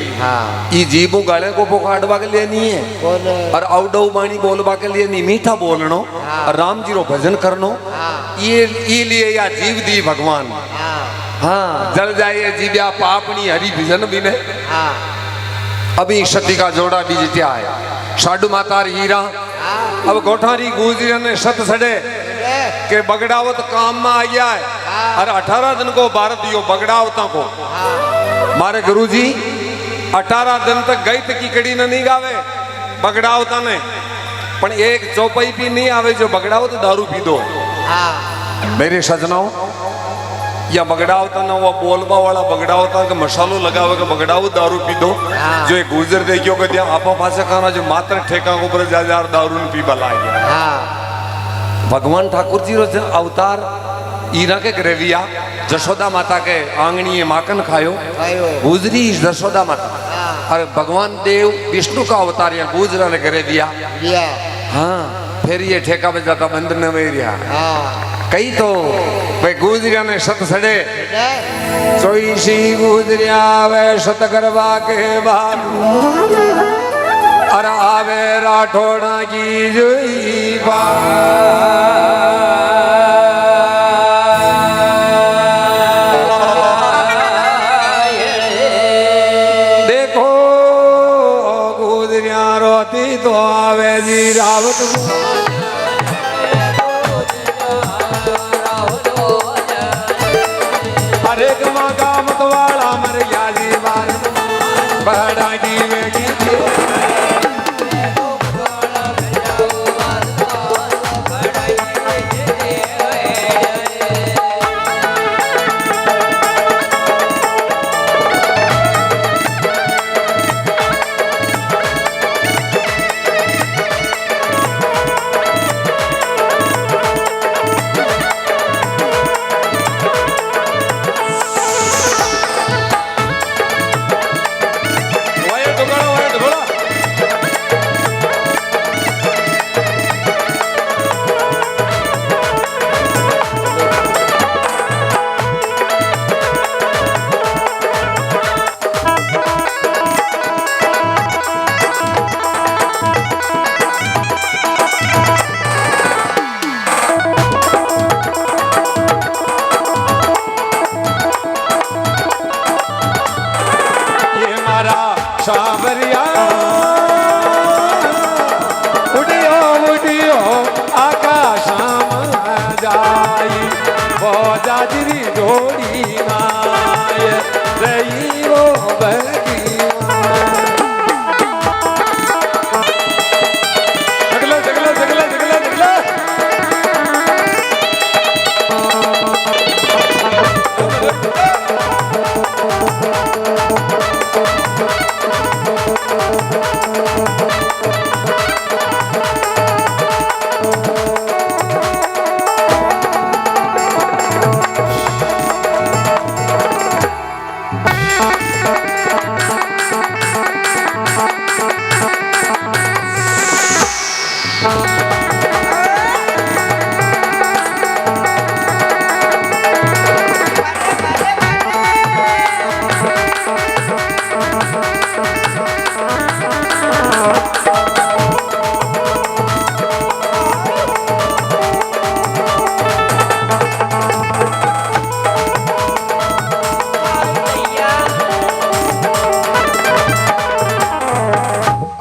[SPEAKER 6] ये जीवों गाले को पोकाड़वा के लिए नहीं है और आउडो बाणी बोलवा के लिए नहीं मीठा बोलनो और राम जी रो भजन करनो ये लिए या जीव दी भगवान। हाँ जल जाए जीव्या पापनी हरि भजन भी ने। अभी सती का जोड़ा बीजत्या है साडू माता हीरा अब गोठारी गुजरिया ने सत सड़े के बगड़ावत काम में आया है और 18 दिन को बार दियो बगड़ावता को। मारे गुरुजी 18 दिन तक गई तक की कड़ी न नहीं गावे बगड़ावता ने पण एक चौपाई भी नहीं आवे जो बगड़ावत दारू पी दो। मेरे सजनाओं या बगड़ावता ना वो बोलबा वाला बगड़ावता का मसालो लगावे का बगड़ाव दारू पी दो जो एक गुजर देखियो के दिया आपा पासे खाना जो मात्र ठेका को ऊपर जा जार दारू न पी बला गया। भगवान ठाकुर जी रो अवतार ईरा के ग्रेविया जशोदा माता के आंगणी माखन खायो गुजरी जशोदा माता और भगवान देव विष्णु का अवतार या गुजरा ने ग्रेविया। हाँ फिर ये ठेका में जाता मंदिर में रिया कई तो भाई गुजरिया ने सत सड़े चोईसी गुजरिया वे सत करवा के बाद अरे आवे राठौड़ा की जोई देखो गुजरिया रोती तो आवे जी रावत हरेक मागा मतवाला मर गया जीवान बड़ा जीवे की सावरिया उड़ियो उड़ियो आकाश में जाई वो जाजरी जोड़ी माय रही वो बगी जगला जगला जगला जगला जगला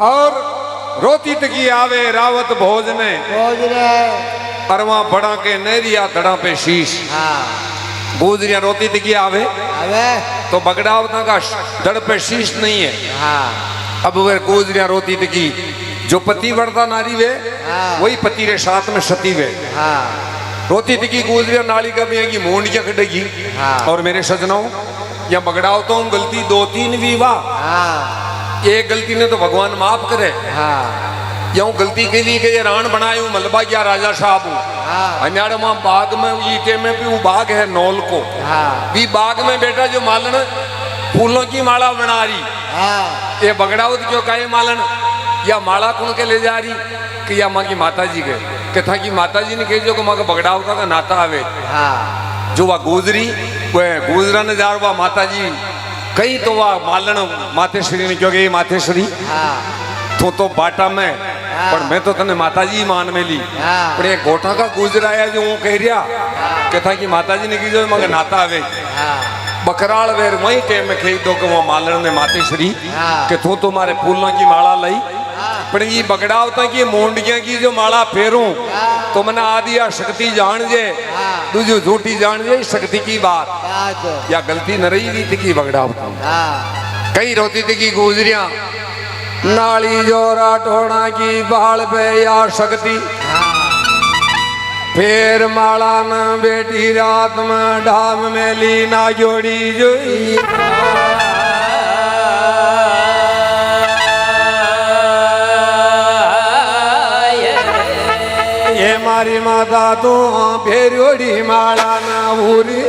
[SPEAKER 6] और रोती तकी आवे रावत भोज ने
[SPEAKER 2] भोज रे
[SPEAKER 6] अरवा बड़ा के नेरिया धड़ा पे शीश
[SPEAKER 2] हाँ
[SPEAKER 6] गुजरिया रोती तकी आवे
[SPEAKER 2] अबे
[SPEAKER 6] तो बगड़ावता का धड़ पे शीश नहीं है।
[SPEAKER 2] हाँ
[SPEAKER 6] अब वे गुजरिया रोती तकी जो पति वर्ता नारी वे
[SPEAKER 2] हाँ।
[SPEAKER 6] वही पति रे साथ में सती वे
[SPEAKER 2] हाँ
[SPEAKER 6] रोती तकी गुजरिया नाली का भी मूंडिया कटेगी
[SPEAKER 2] हाँ।
[SPEAKER 6] और मेरे सजनों या बगड़ाव तो गलती 2-3 विवाह
[SPEAKER 2] हाँ
[SPEAKER 6] एक गलती ने तो भगवान माफ करे
[SPEAKER 2] हाँ
[SPEAKER 6] यूं गलती के लिए के ये राण बनाए मलबा क्या राजा साहब
[SPEAKER 2] हाँ।
[SPEAKER 6] हमारे वहाँ बाग में ईटे में भी वो बाग है नौल को
[SPEAKER 2] हाँ
[SPEAKER 6] भी बाग में बेटा जो मालन फूलों की माला बना रही
[SPEAKER 2] हाँ
[SPEAKER 6] ये बगड़ाउत क्यों का ये मालन या माला कौन के ले जा रही कि या माँ की माता जी के कि था कि माता जी ने कही जो माँ का बगड़ाउता का नाता आवे
[SPEAKER 2] हाँ
[SPEAKER 6] जो वह गुजरी वह गुजरा न जा वह माता जी कही तो वह मालन मातेश्वरी ने क्यों कही मातेश्वरी
[SPEAKER 2] हाँ
[SPEAKER 6] तो बाटा में पर मैं तो तने माता जी मान में ली
[SPEAKER 2] हाँ।
[SPEAKER 6] पर एक गोठा का गुजराया जो वो कह रिया कि था कि माता जी ने की जो मगर नाता आवे
[SPEAKER 2] हाँ
[SPEAKER 6] बकराल वेर वही टेम में खेल दो कि वो मालन ने मातेश्वरी
[SPEAKER 2] हाँ।
[SPEAKER 6] कि तू तुम्हारे फूलों की माला लाई पर ये बगड़ा होता कि मोंडिया की जो माला फेरूं तो मैंने आदि या शक्ति जान जे दूजो झूठी जान जे शक्ति की बात
[SPEAKER 2] बात
[SPEAKER 6] या गलती न रही थी की बगड़ा होता
[SPEAKER 2] हाँ
[SPEAKER 6] कई रोती थी की गुजरिया नाली जोरा टोना की बाल पे या शक्ति फिर माला न बेटी रात में ढाम में ली ना जोड़ी जोई ये मारी माता तू फेरोड़ी माला ना पूरी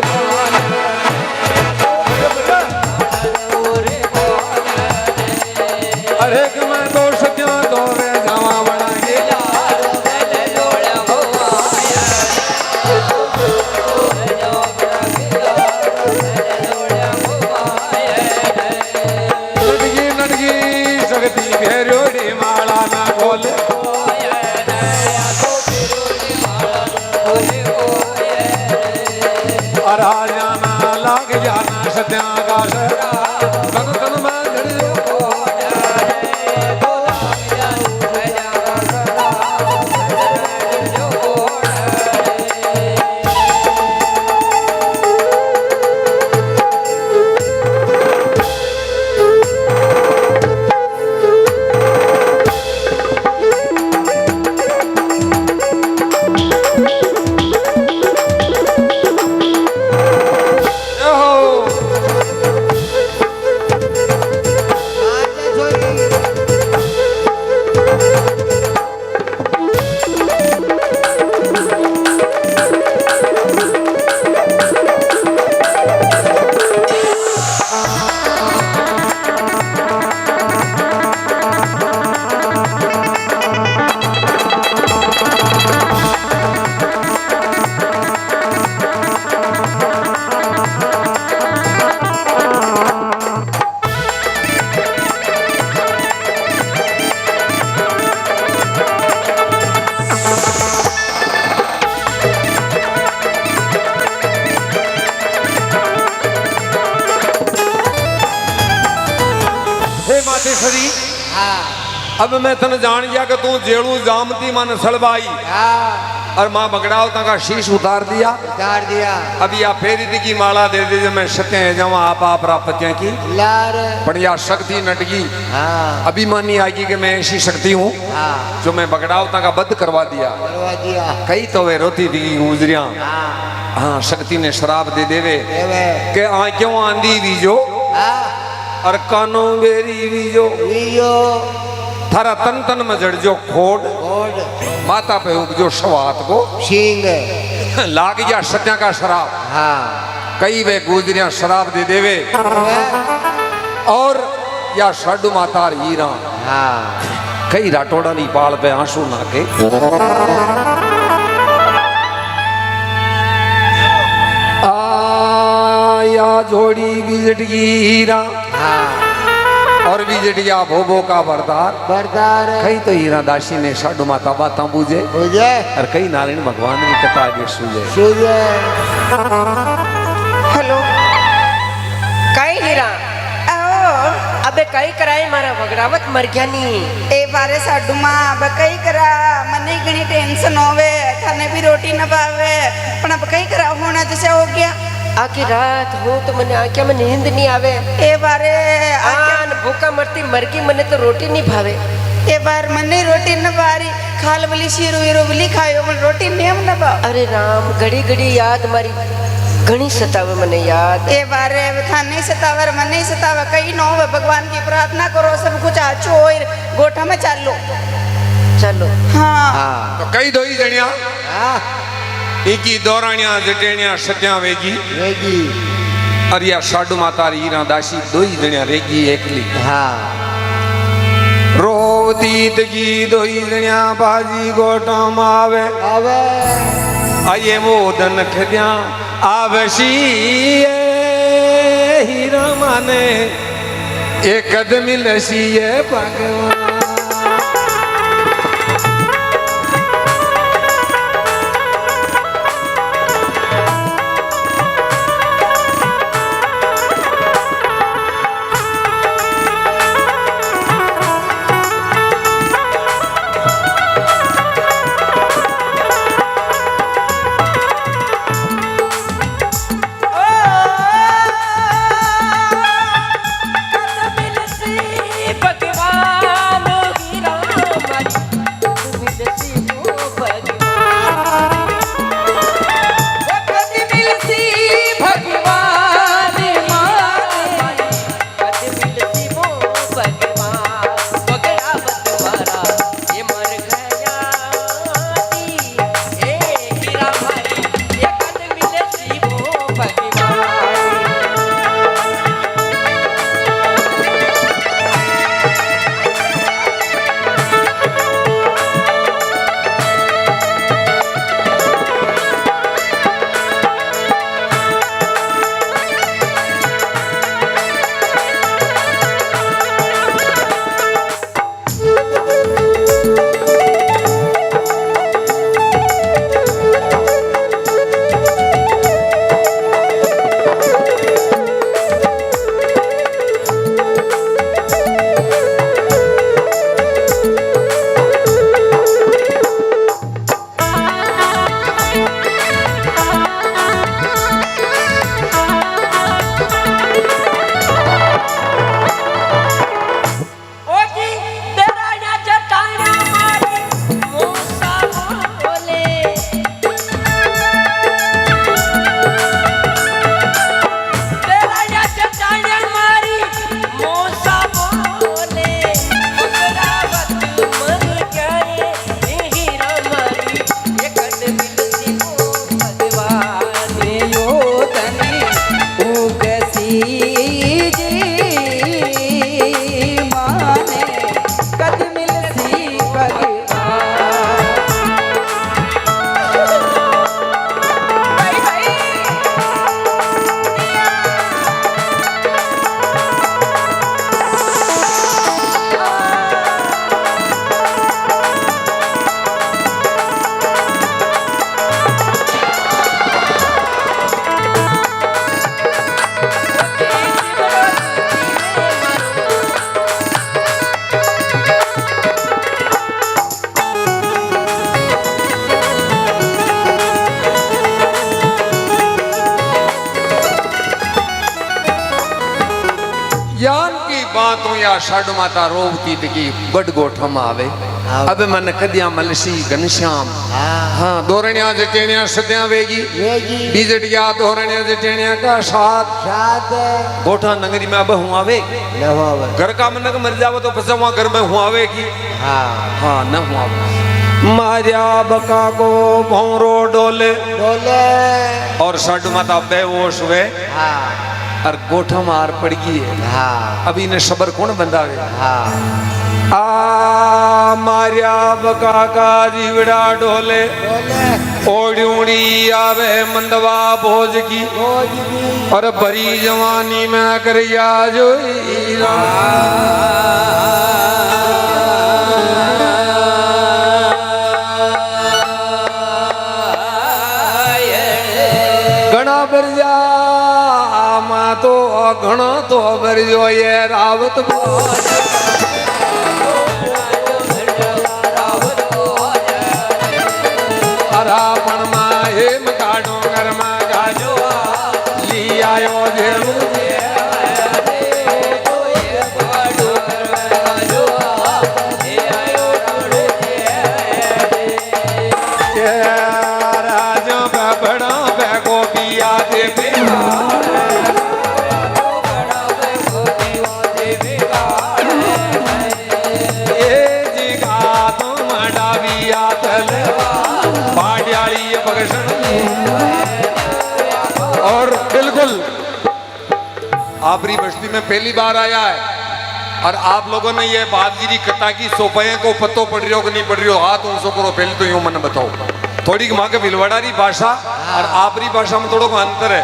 [SPEAKER 6] अरे कि मैं दोष क्यों दो रे जावा बना के नटगी नटगी शक्ति फेरोड़ी माला ना बोले और आ जाना लाग जाना सत्या का तन तन में मातेश्वरी अब मैं तन जान गया कि तू जेड़ू जामती मन सलवाई और माँ बगड़ावता का शीश उतार दिया
[SPEAKER 2] उतार दिया
[SPEAKER 6] अब या फेरी दी की माला दे दे जो मैं सत्य जावा आप प्राप्तियां की
[SPEAKER 2] लार
[SPEAKER 6] पर या शक्ति नटगी
[SPEAKER 2] हाँ
[SPEAKER 6] अभिमानी आएगी कि मैं ऐसी शक्ति हूँ
[SPEAKER 2] हाँ
[SPEAKER 6] जो मैं बगड़ावता का बद करवा दिया
[SPEAKER 2] करवा दिया
[SPEAKER 6] कई तो वे रोती थी गुजरिया
[SPEAKER 2] हाँ
[SPEAKER 6] हाँ शक्ति ने शराब दे देवे
[SPEAKER 2] देवे
[SPEAKER 6] के आ क्यों आंधी बीजो
[SPEAKER 2] हाँ
[SPEAKER 6] और कानों बेरी बीजो
[SPEAKER 2] वियो
[SPEAKER 6] थारा तन तन में जड़ जो खोड
[SPEAKER 2] ओड
[SPEAKER 6] माता पे उपजो शवात को
[SPEAKER 2] सिंह
[SPEAKER 6] लाग गया सत्या का शराब
[SPEAKER 2] हाँ
[SPEAKER 6] कई वे गुजरिया शराब दे देवे और या साडू माता हीरा
[SPEAKER 2] हाँ
[SPEAKER 6] कई राटोड़ा नी पाल पे आंसू नाके आया जोड़ी बिजटगी हीरा
[SPEAKER 2] हाँ
[SPEAKER 6] और बिजटिया भोबो का बरदार
[SPEAKER 2] बरदार
[SPEAKER 6] कई तो हीरा दासी ने साडू माता बाता बूझे
[SPEAKER 2] पूजे
[SPEAKER 6] और कई नारायण भगवान की कथा आगे सूझे
[SPEAKER 2] सूर्य
[SPEAKER 4] हेलो कई हीरा अबे कई कराए मारा वगड़ावत मर गया नी
[SPEAKER 7] ए बारे साडू मां बकई करा मने घणी टेंशन होवे थाने भी रोटी न पावे पण बकई करा होना जैसे हो गया
[SPEAKER 4] आखिर रात हो तो मने आंखें में नींद नहीं आवे
[SPEAKER 7] ए बारे
[SPEAKER 4] आन भूखा मरती मर गई मने तो रोटी नहीं भावे
[SPEAKER 7] ए बार मने रोटी न बारी खाल बली शीरो हीरो बली खायो मन रोटी नेम न बा
[SPEAKER 4] अरे राम घड़ी घड़ी याद मारी घणी सतावे मने याद
[SPEAKER 7] ए बारे थाने सतावर मने सतावा कई नो होवे भगवान की प्रार्थना करो सब कुछ आछो होय गोठा में चालो
[SPEAKER 4] चलो
[SPEAKER 7] हाँ
[SPEAKER 6] तो कई दोई जणिया एकी दौरानिया जटेनिया सत्या वेगी अरिया साडू माता हीरा दासी दोई जणिया रेगी एकली रोवती तकी दोई जणिया बाजी गोठा मावे आये मोदन खद्या आवशी हीरा माने एक कदम लसी भगवान ज्ञान की बात हो या साडू माता रोवती तकी बड़ गोठम आवे अब मन कदिया मलसी घनश्याम हाँ दोरणिया जटेनिया सद्या वेगी बीजटिया दोरणिया जटेनिया का साथ गोठा नगरी में अब हुआ आवे घर का मन मर जावे तो पछा वहां घर में हुआ आवेगी हाँ न हुआ मारिया बका को भौरो डोले और साडू माता बेहोश हुए और गोठा मार पड़ गई है अभी ने सबर कौन बंदावे आ मारिया बका का जीवड़ा डोले ओड़ी आवे मंदवा भोज की और भरी जवानी में करिया जो घना बरजा तो घणो तो मरियो ये रावत भोज अरापण मां हेम काढो घर मां गाजो ली आयो जेलू और बिल्कुल आपरी बस्ती में पहली बार आया है और आप लोगों ने ये बादगिरी कथा की सोपये को पत्तो पड़ रही हो कि नहीं पड़ रही हो हाथ ऊंचो करो पहले तो यूं मन बताओ थोड़ी माँ के भिलवाड़ारी भाषा और आपरी भाषा में थोड़ा अंतर है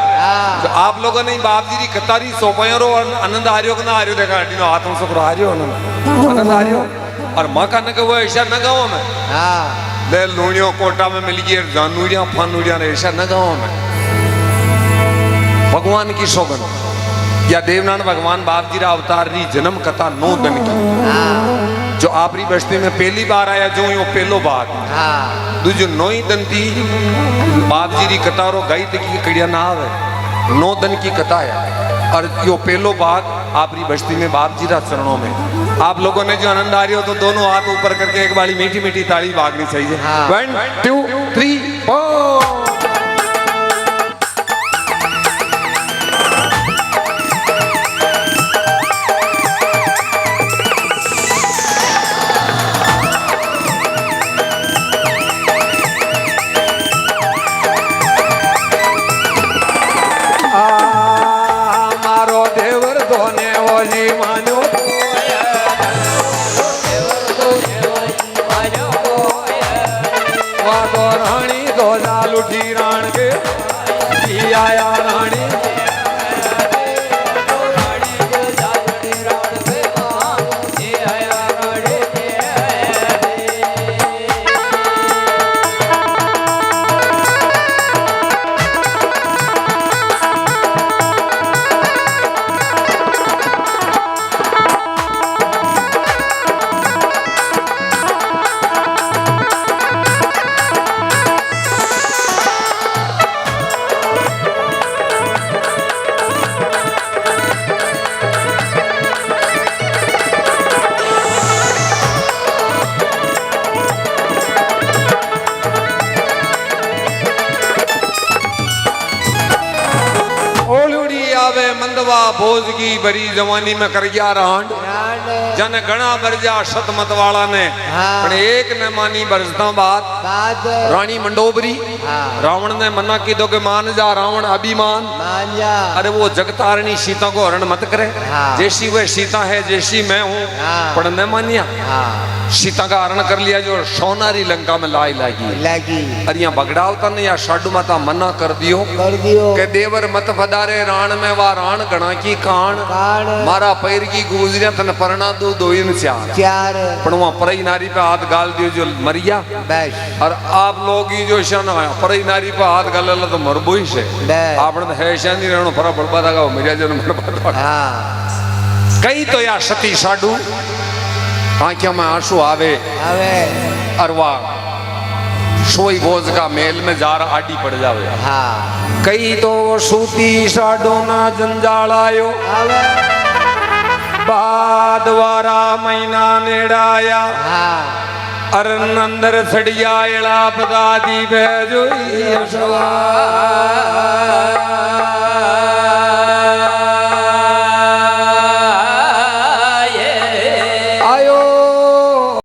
[SPEAKER 6] तो आप लोगों ने बादगिरी कथा री सोपये रो आनंद आ रही हो कि ना आ रही हो देखा हड्डी हाथ ऊंचो करो आ रही हो आनंद आ रही हो और माँ का न वो ऐसा न गाँव में ले लूणियों कोटा में मिल गई जानूड़िया फानूड़िया ऐसा न गाँव में भगवान की सौगन या देवनान भगवान बाप जी रा अवतार री जन्म कथा 9 दिन की जो आपरी बस्ती में पहली बार आया जो यो पहलो बार दूजो 9 दिन थी बाप जी री कथा रो गई की कड़िया ना आवे 9 दिन की कथा है और यो पहलो बार आपरी बस्ती में बाप जी रा चरणों में आप लोगों ने जो आनंद आ रही हो तो दोनों हाथ ऊपर करके एक बारी मीठी मीठी ताली भागनी चाहिए 1 2 3 4 लुठी राण के आया रानी मंदवा भोज की बड़ी जवानी में कर गया रांड जन गणा बरजा सत मत वाला ने पण एक ने मानी बरसता बात रानी मंडोबरी रावण ने मना की दो के मान जा रावण अभिमान अरे वो जगतारणी सीता को हरण मत करे जैसी वह सीता है जैसी मैं हूँ पर न मानिया सीता का हरण कर लिया जो सोनारी लंका में लाई लागी अरे यहाँ बगड़ावता ने या साडू माता मना कर दियो के देवर मत फदारे राण में वा राण गणा की कान मारा पैर की गुजरिया तन परना दो इन चार पण वहां परई नारी पे हाथ गाल दियो जो मरिया और आप लोग ही जो शन परई नारी पे हाथ गाल तो मरबो ही से आपने है शान नहीं रहनो फरा बड़बा दागा मरिया जन बड़बा कई तो या सती साडू आंखों में आंसू आवे अरवा सोई भोज का मेल में जार आडी पड़ जावे कई तो सूती साडो ना जंजाल आयो बाद वारा महीना नेड़ाया अर अंदर सड़िया इड़ा पदादी भेजोई